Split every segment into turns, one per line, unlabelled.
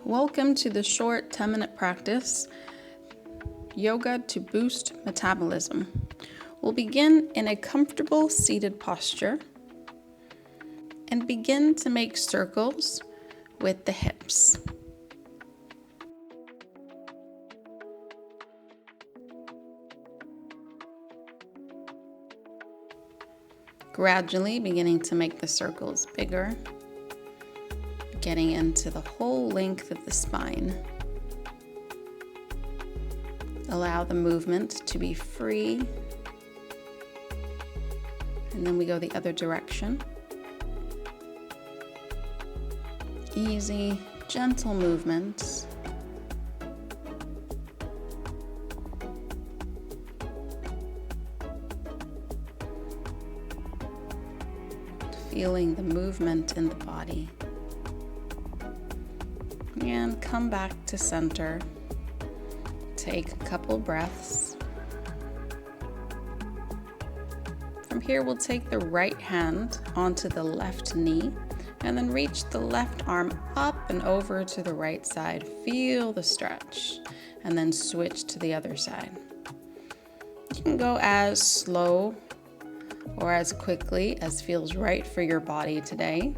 Welcome to the short 10-minute practice, Yoga to Boost Metabolism. We'll begin in a comfortable seated posture and begin to make circles with the hips. Gradually beginning to make the circles bigger, getting into the whole length of the spine. Allow the movement to be free. And then we go the other direction. Easy, gentle movements. Feeling the movement in the body. And come back to center. Take a couple breaths. From here, we'll take the right hand onto the left knee and then reach the left arm up and over to the right side. Feel the stretch and then switch to the other side. You can go as slow or as quickly as feels right for your body today.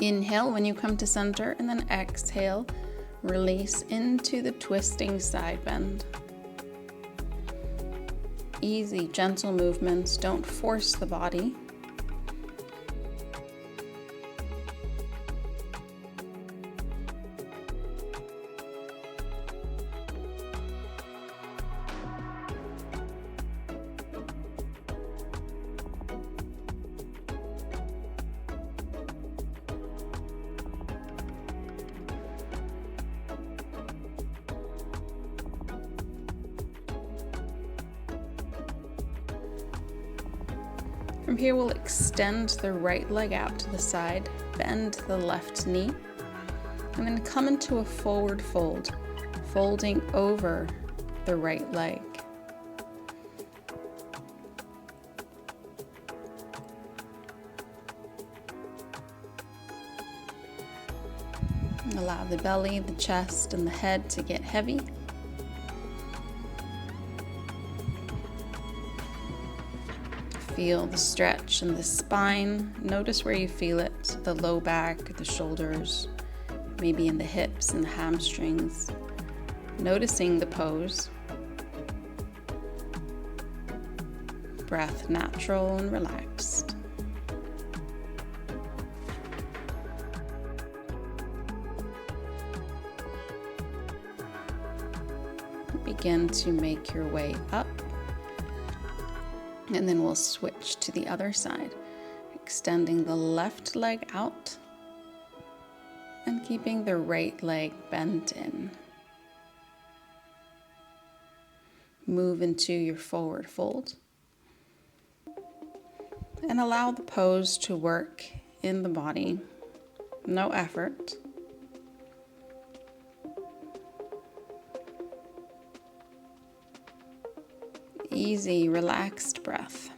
Inhale when you come to center, and then exhale, release into the twisting side bend. Easy, gentle movements, don't force the body. From here, we'll extend the right leg out to the side, bend the left knee, and then come into a forward fold, folding over the right leg. Allow the belly, the chest, and the head to get heavy. Feel the stretch in the spine. Notice where you feel it, the low back, the shoulders, maybe in the hips and the hamstrings. Noticing the pose. Breath natural and relaxed. Begin to make your way up. And then we'll switch to the other side, extending the left leg out and keeping the right leg bent in. Move into your forward fold and allow the pose to work in the body. No effort. Easy, relaxed breath.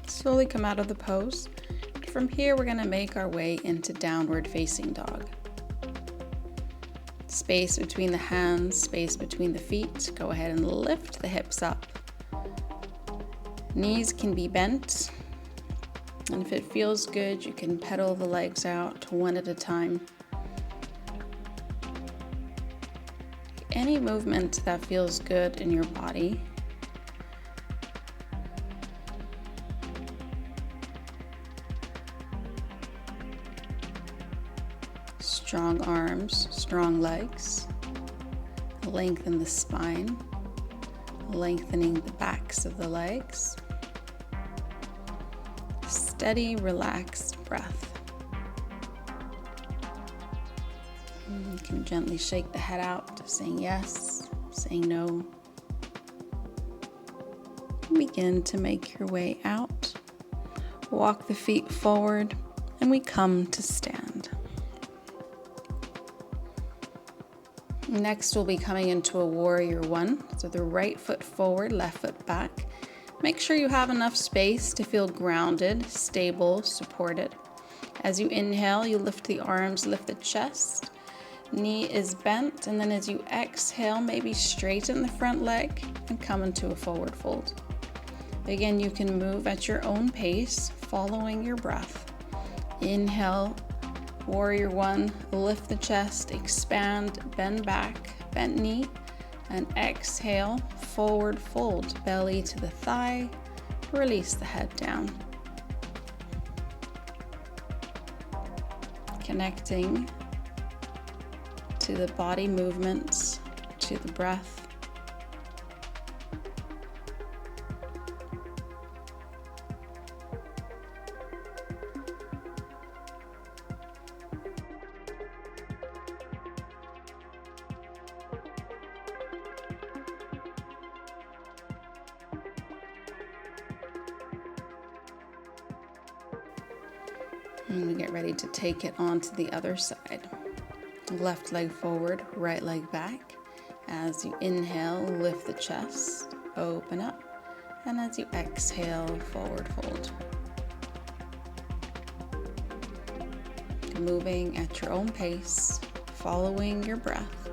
Slowly come out of the pose. From here, we're going to make our way into downward facing dog. Space between the hands, space between the feet. Go ahead and lift the hips up. Knees can be bent. And if it feels good, you can pedal the legs out one at a time. Any movement that feels good in your body. Strong arms, strong legs, lengthen the spine, lengthening the backs of the legs. Steady, relaxed breath. You can gently shake the head out, saying yes, saying no. Begin to make your way out. Walk the feet forward, and we come to stand. Next, we'll be coming into a warrior one. So the right foot forward, left foot back. Make sure you have enough space to feel grounded, stable, supported. As you inhale, you lift the arms, lift the chest. Knee is bent, and then as you exhale, maybe straighten the front leg and come into a forward fold. Again, you can move at your own pace, following your breath. Inhale, warrior one, lift the chest, expand, bend back, bent knee, and exhale, forward fold, belly to the thigh, release the head down. Connecting to the body movements, to the breath. And we get ready to take it on to the other side. Left leg forward, right leg back. As you inhale, lift the chest, open up. And as you exhale, forward fold. Moving at your own pace, following your breath.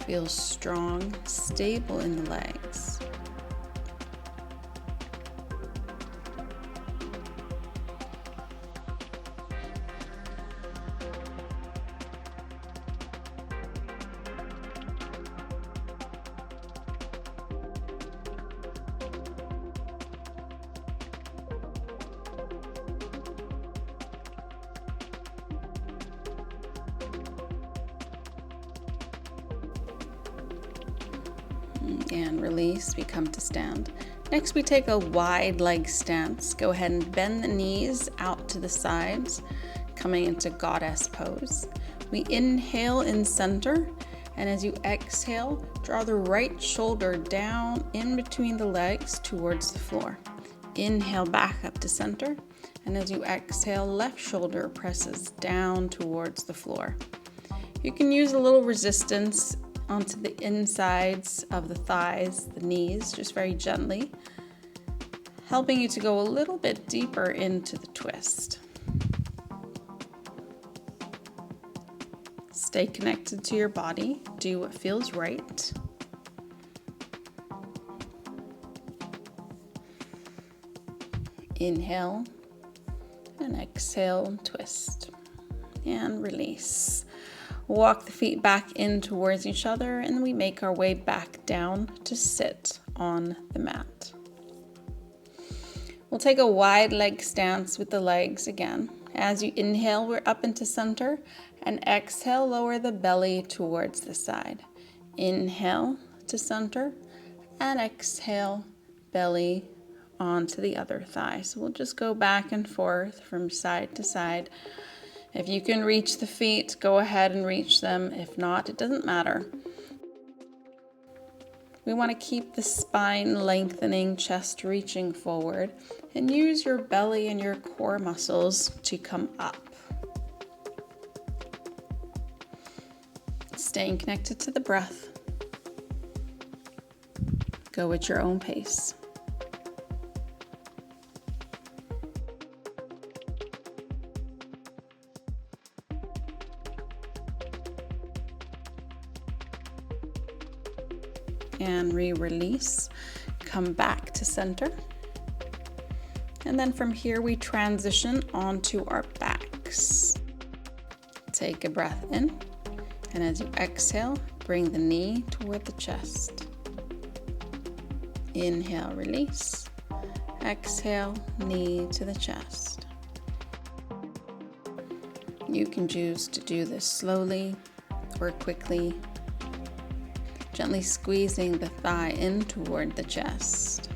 Feel strong, stable in the legs. And release, we come to stand. Next, we take a wide leg stance. Go ahead and bend the knees out to the sides, coming into goddess pose. We inhale in center, and as you exhale, draw the right shoulder down in between the legs towards the floor. Inhale back up to center, and as you exhale, left shoulder presses down towards the floor. You can use a little resistance onto the insides of the thighs, the knees, just very gently, helping you to go a little bit deeper into the twist. Stay connected to your body. Do what feels right. Inhale and exhale, twist and release. Walk the feet back in towards each other, and we make our way back down to sit on the mat. We'll take a wide leg stance with the legs again. As you inhale, we're up into center, and exhale, lower the belly towards the side. Inhale to center, and exhale, belly onto the other thigh. So we'll just go back and forth from side to side. If you can reach the feet, go ahead and reach them. If not, it doesn't matter. We want to keep the spine lengthening, chest reaching forward, and use your belly and your core muscles to come up. Staying connected to the breath. Go at your own pace. And release, come back to center. And then from here we transition onto our backs. Take a breath in, and as you exhale, bring the knee toward the chest. Inhale, release. Exhale, knee to the chest. You can choose to do this slowly or quickly, gently squeezing the thigh in toward the chest.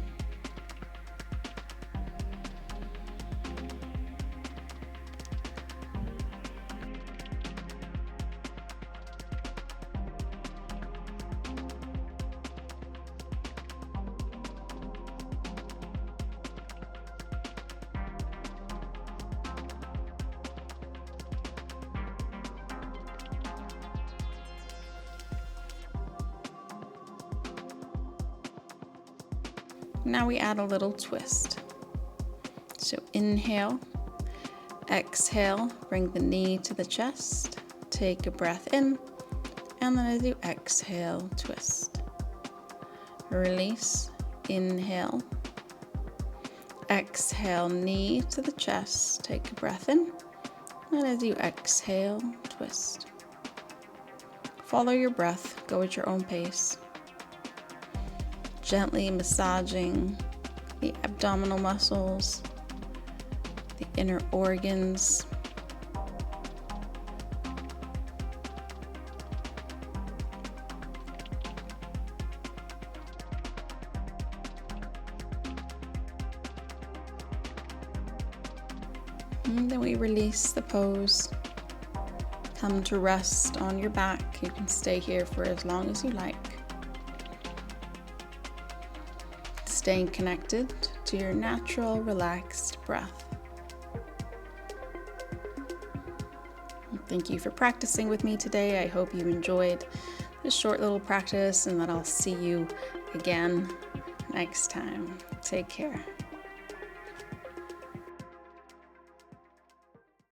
Now we add a little twist. So inhale, exhale, bring the knee to the chest, take a breath in, and then as you exhale, twist. Release, inhale, exhale, knee to the chest, take a breath in, and as you exhale, twist. Follow your breath, go at your own pace. Gently massaging the abdominal muscles, the inner organs. And then we release the pose. Come to rest on your back. You can stay here for as long as you like. Staying connected to your natural, relaxed breath. Thank you for practicing with me today. I hope you enjoyed this short little practice and that I'll see you again next time. Take care.